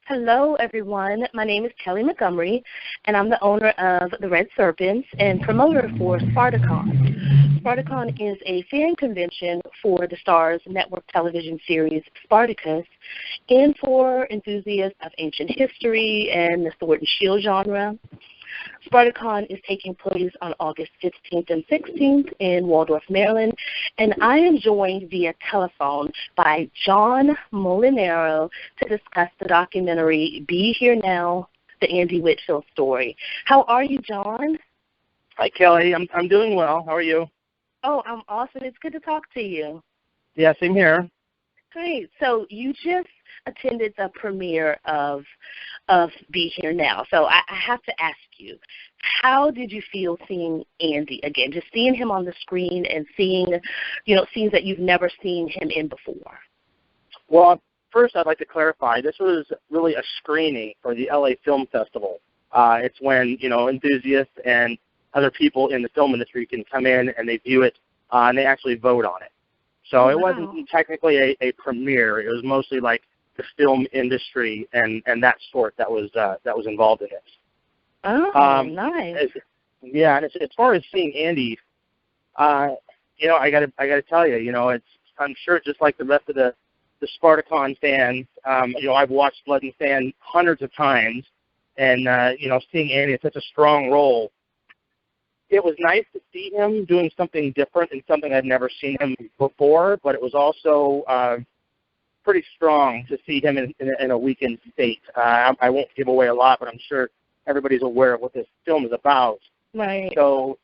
Hello, everyone. My name is Kelly Montgomery, and I'm the owner of the Red Serpents and promoter for SpartaCon. SpartaCon is a fan convention for the Starz network television series Spartacus and for enthusiasts of ancient history and the sword and shield genre. SpartaCon is taking place on August 15th and 16th in Waldorf, Maryland, and I am joined via telephone by John Molinaro to discuss the documentary Be Here Now, the Andy Whitfield Story. How are you, John? Hi, Kelly. I'm doing well. How are you? Oh, I'm awesome. It's good to talk to you. Yeah, same here. Great. So you just attended the premiere of Be Here Now. So I have to ask you, how did you feel seeing Andy again? Just seeing him on the screen and seeing, scenes that you've never seen him in before. Well, first I'd like to clarify, this was really a screening for the LA Film Festival. It's when, enthusiasts and other people in the film industry can come in and they view it and they actually vote on it. So It wasn't technically a premiere. It was mostly like the film industry and that sort that was involved in it. Oh, nice. Yeah, and as far as seeing Andy, I gotta tell you, I'm sure just like the rest of the SpartaCon fans, I've watched Blood and Sand hundreds of times, and seeing Andy in such a strong role, it was nice to see him doing something different and something I'd never seen him before, but it was also pretty strong to see him in a weakened state. I won't give away a lot, but I'm sure everybody's aware of what this film is about. Right. So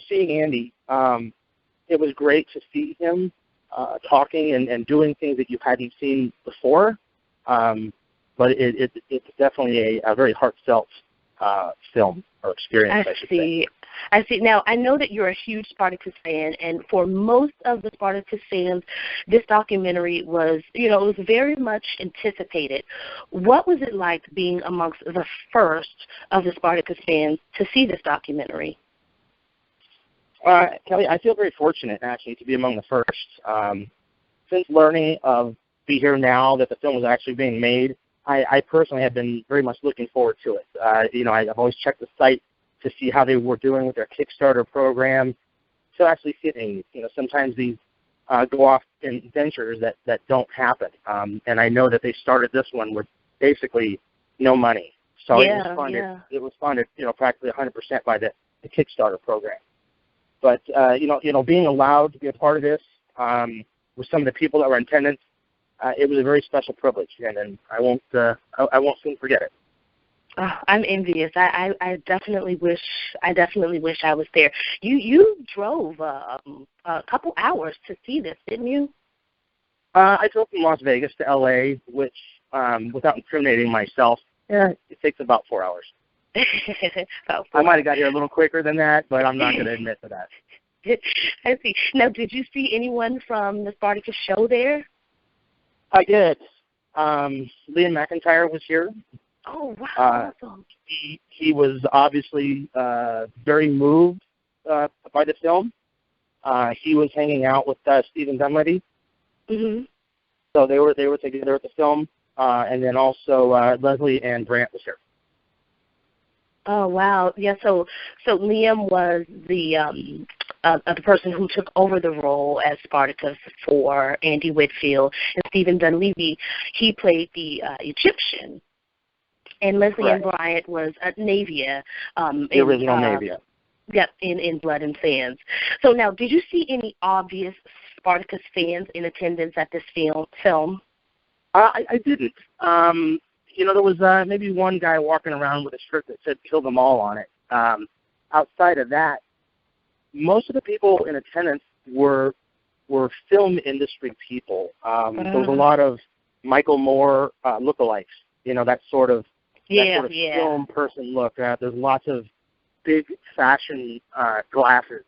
seeing Andy, it was great to see him talking and doing things that you hadn't seen before. But it's definitely a very heartfelt film or experience, I should say. I see. Now, I know that you're a huge Spartacus fan, and for most of the Spartacus fans, this documentary was, it was very much anticipated. What was it like being amongst the first of the Spartacus fans to see this documentary? Kelly, I feel very fortunate, actually, to be among the first. Since learning of Be Here Now, that the film was actually being made, I personally have been very much looking forward to it. I've always checked the site to see how they were doing with their Kickstarter program, to actually see things. Sometimes these go off in ventures that don't happen. And I know that they started this one with basically no money. So it was funded, practically 100% by the Kickstarter program. But, being allowed to be a part of this with some of the people that were in attendance, it was a very special privilege, and I won't soon forget it. Oh, I'm envious. I definitely wish I was there. You drove a couple hours to see this, didn't you? I drove from Las Vegas to LA, which, without incriminating myself, it takes about 4 hours. I might have got here a little quicker than that, but I'm not going to admit to that. I see. Now, did you see anyone from the Spartacus show there? I did. Liam McIntyre was here. Oh, wow. Awesome. He was obviously very moved by the film. He was hanging out with Stephen Dunleavy. Mm-hmm. So they were together at the film, and then also Leslie and Brant was here. Oh, wow. Yeah, so Liam was the person who took over the role as Spartacus for Andy Whitfield, and Stephen Dunleavy, he played the Egyptian. And Leslie and Bryant was Navia. The original Navia. Yep, in Blood and Sands. So now, did you see any obvious Spartacus fans in attendance at this film? I didn't. There was maybe one guy walking around with a shirt that said "Kill Them All" on it. Outside of that, most of the people in attendance were film industry people. There was a lot of Michael Moore lookalikes. That sort of film person look. There's lots of big fashion glasses.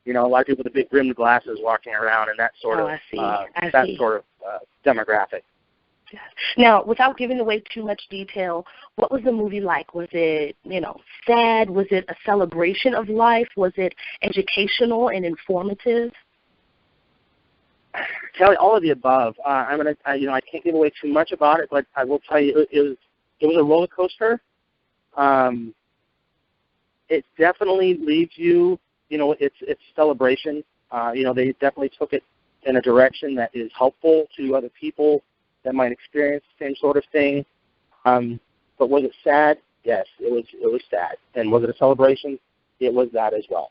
A lot of people with the big rimmed glasses walking around, and that sort of demographic. Now, without giving away too much detail, what was the movie like? Was it, sad? Was it a celebration of life? Was it educational and informative? Kelly, all of the above. I can't give away too much about it, but I will tell you it was a roller coaster. It definitely leads you. It's celebration. They definitely took it in a direction that is helpful to other people that might experience the same sort of thing. But was it sad? Yes, it was sad. And was it a celebration? It was that as well.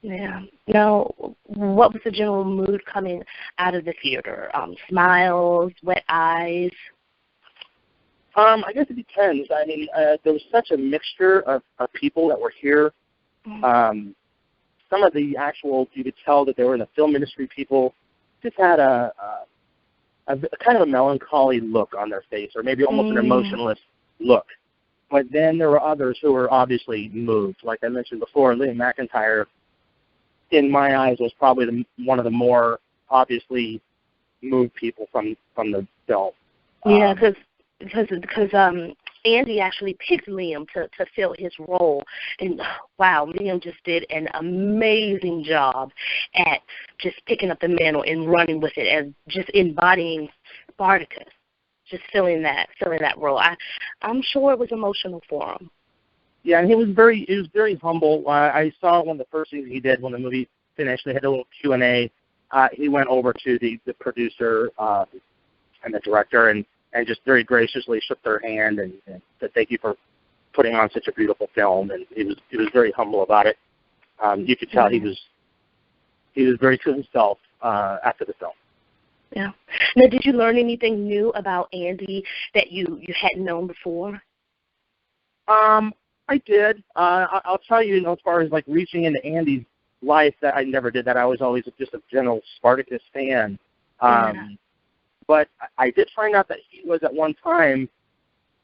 Yeah. Now, what was the general mood coming out of the theater? Smiles, wet eyes? I guess it depends. I mean, there was such a mixture of people that were here. Some of the you could tell that they were in the film industry people just had a kind of a melancholy look on their face, or maybe almost an emotionless look. But then there were others who were obviously moved. Like I mentioned before, Liam McIntyre, in my eyes, was probably one of the more obviously moved people from the film. Yeah, because Andy actually picked Liam to fill his role, and wow, Liam just did an amazing job at just picking up the mantle and running with it, and just embodying Spartacus, just filling that role. I'm sure it was emotional for him. Yeah, and he was very humble. I saw one of the first things he did when the movie finished. They had a little Q&A. He went over to the producer and the director and just very graciously shook their hand and said thank you for putting on such a beautiful film. And he was very humble about it. You could tell he was very to himself after the film. Yeah. Now, did you learn anything new about Andy that you hadn't known before? I did. I'll tell you, as far as like reaching into Andy's life, that I never did that. I was always just a general Spartacus fan. But I did find out that he was at one time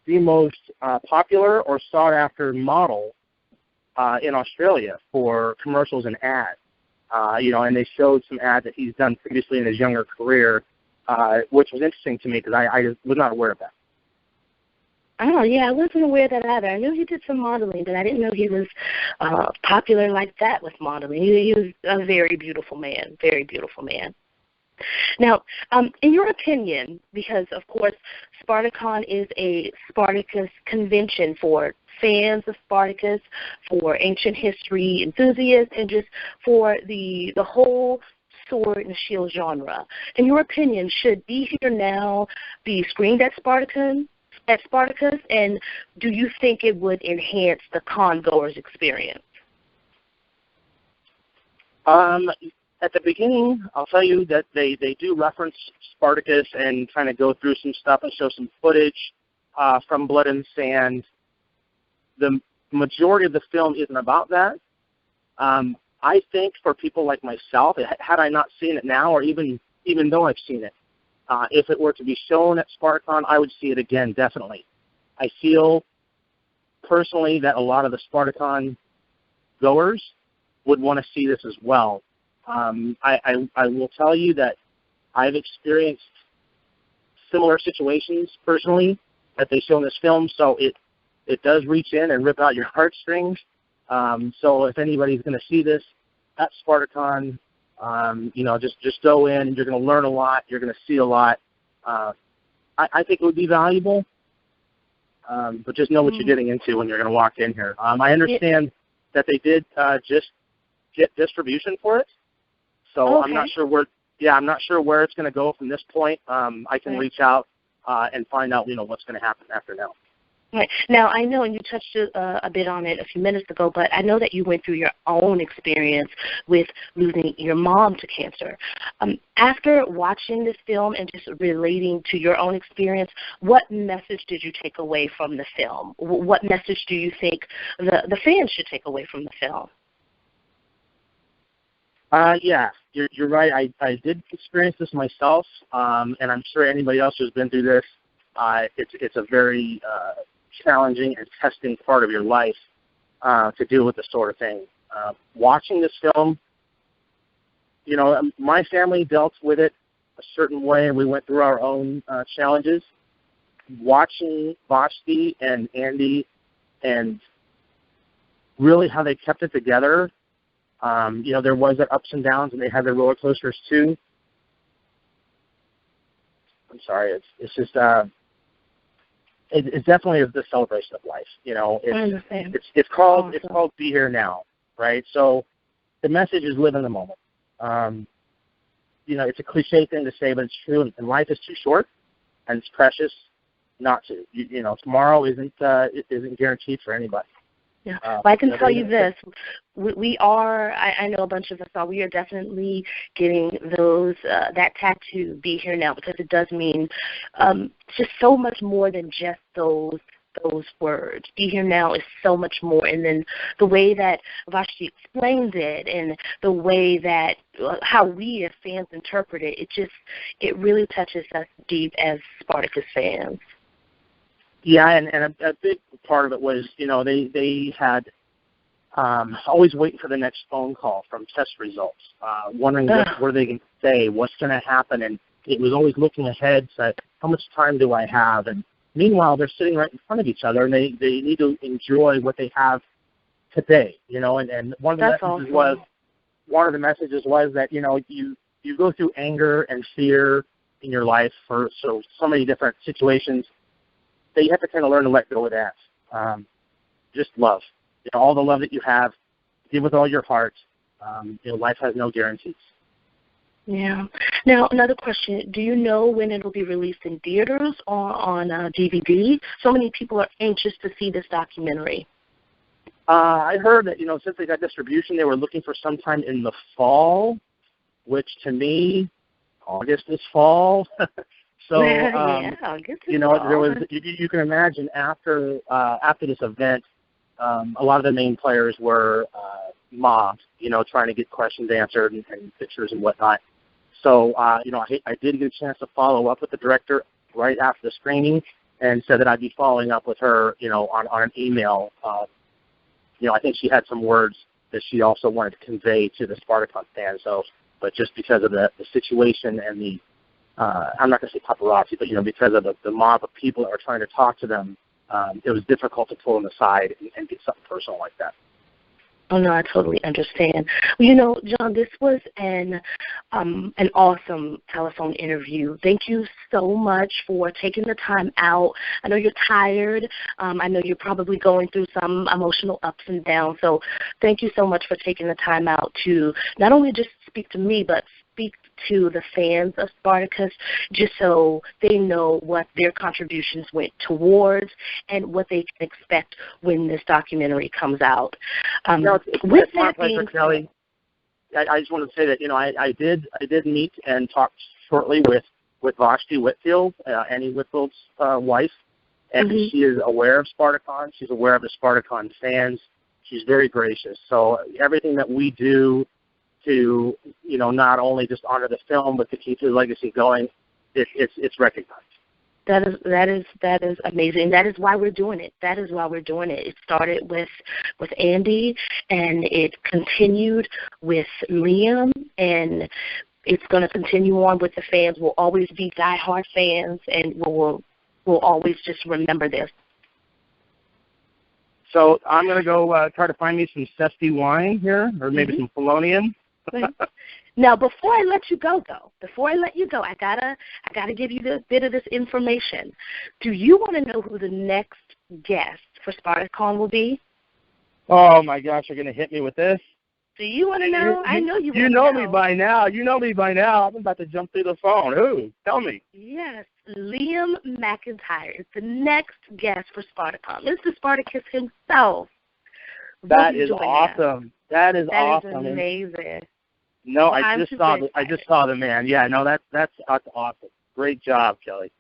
the most popular or sought-after model in Australia for commercials and ads. And they showed some ads that he's done previously in his younger career, which was interesting to me because I was not aware of that. Oh, yeah, I wasn't aware of that either. I knew he did some modeling, but I didn't know he was popular like that with modeling. He was a very beautiful man, very beautiful man. Now, in your opinion, because, of course, SpartaCon is a Spartacus convention for fans of Spartacus, for ancient history enthusiasts, and just for the whole sword and shield genre. In your opinion, should Be Here Now be screened at SpartaCon? And do you think it would enhance the con-goer's experience? At the beginning, I'll tell you that they do reference Spartacus and kind of go through some stuff and show some footage from Blood and Sand. The majority of the film isn't about that. I think for people like myself, had I not seen it now, or even though I've seen it, if it were to be shown at SpartaCon, I would see it again, definitely. I feel personally that a lot of the SpartaCon goers would want to see this as well. I will tell you that I've experienced similar situations personally that they show in this film, so it does reach in and rip out your heartstrings. So if anybody's going to see this at SpartaCon, just go in and you're going to learn a lot. You're going to see a lot. I think it would be valuable, but just know what you're getting into when you're going to walk in here. I understand that they did just get distribution for it, so okay. I'm not sure where. Yeah, I'm not sure where it's going to go from this point. I can reach out and find out, what's going to happen after now. Right. Now, I know, and you touched a bit on it a few minutes ago, but I know that you went through your own experience with losing your mom to cancer. After watching this film and just relating to your own experience, what message did you take away from the film? What message do you think the fans should take away from the film? Yeah, you're right. I did experience this myself, and I'm sure anybody else who's been through this, it's a very challenging and testing part of your life to deal with this sort of thing. Watching this film, my family dealt with it a certain way, and we went through our own challenges. Watching Vashti and Andy and really how they kept it together, there was their ups and downs, and they had their roller coasters too. I'm sorry. It's just it's definitely the celebration of life. You know, it's called Be Here Now, right? So the message is live in the moment. You know, it's a cliche thing to say, but it's true. And life is too short, and it's precious not to. You know, tomorrow isn't guaranteed for anybody. Yeah, well, I can tell you this: we are. I know a bunch of us are. We are definitely getting those that tattoo. Be here now, because it does mean just so much more than just those words. Be here now is so much more, and then the way that Vashti explains it, and the way that how we as fans interpret it, it really touches us deep as Spartacus fans. Yeah, and a big part of it was, you know, they had always waiting for the next phone call from test results, wondering what are they going to say, what's going to happen, and it was always looking ahead, so how much time do I have? And meanwhile, they're sitting right in front of each other, and they need to enjoy what they have today, you know. And one of the messages was that, you know, you go through anger and fear in your life for so many different situations. That you have to kind of learn to let go of that. Just love. You know, all the love that you have, give with all your heart. You know, life has no guarantees. Yeah. Now, another question. Do you know when it will be released in theaters or on DVD? So many people are anxious to see this documentary. I heard that, you know, since they got distribution, they were looking for sometime in the fall, which to me, August is fall. So, you know, there was. You can imagine after this event, a lot of the main players were mobbed. You know, trying to get questions answered and pictures and whatnot. So, you know, I did get a chance to follow up with the director right after the screening, and said that I'd be following up with her, you know, on an email. You know, I think she had some words that she also wanted to convey to the SpartaCon fans. So, but just because of the situation and the I'm not going to say paparazzi, but, you know, because of the mob of people that were trying to talk to them, it was difficult to pull them aside and get something personal like that. Oh, no, I totally understand. Well, you know, John, this was an awesome telephone interview. Thank you so much for taking the time out. I know you're tired. I know you're probably going through some emotional ups and downs. So thank you so much for taking the time out to not only just speak to me, but speak to the fans of Spartacus, just so they know what their contributions went towards and what they can expect when this documentary comes out. It's my pleasure, Kelly. I just want to say that, you know, I did meet and talk shortly with Vashti Whitfield, Andy Whitfield's wife, and she is aware of SpartaCon. She's aware of the SpartaCon fans. She's very gracious. So everything that we do to, you know, not only just honor the film, but to keep the legacy going, it's recognized. That is amazing. That is why we're doing it. It started with Andy, and it continued with Liam, and it's going to continue on with the fans. We'll always be diehard fans, and we'll always just remember this. So I'm going to go try to find me some Sesti wine here, or maybe some Polonian. Now, before I let you go, I gotta give you a bit of this information. Do you want to know who the next guest for SpartaCon will be? Oh my gosh, you're gonna hit me with this. Do you want to know? I know you. You know me by now. I'm about to jump through the phone. Who? Tell me. Yes, Liam McIntyre is the next guest for SpartaCon. Mr. Spartacus himself. That is awesome. That is awesome. That is amazing. No, I just saw the man. Yeah, no, that's awesome. Great job, Kelly.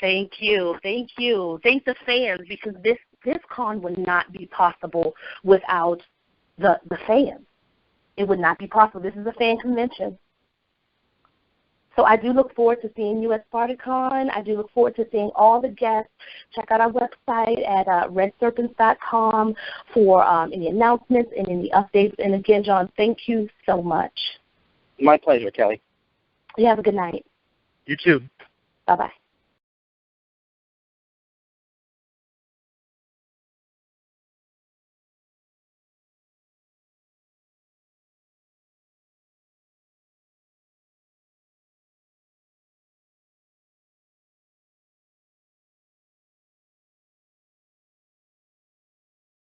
Thank you. Thank the fans, because this con would not be possible without the fans. It would not be possible. This is a fan convention. So I do look forward to seeing you at SpartaCon. I do look forward to seeing all the guests. Check out our website at redserpents.com for any announcements and any updates. And again, John, thank you so much. My pleasure, Kelly. You have a good night. You too. Bye-bye.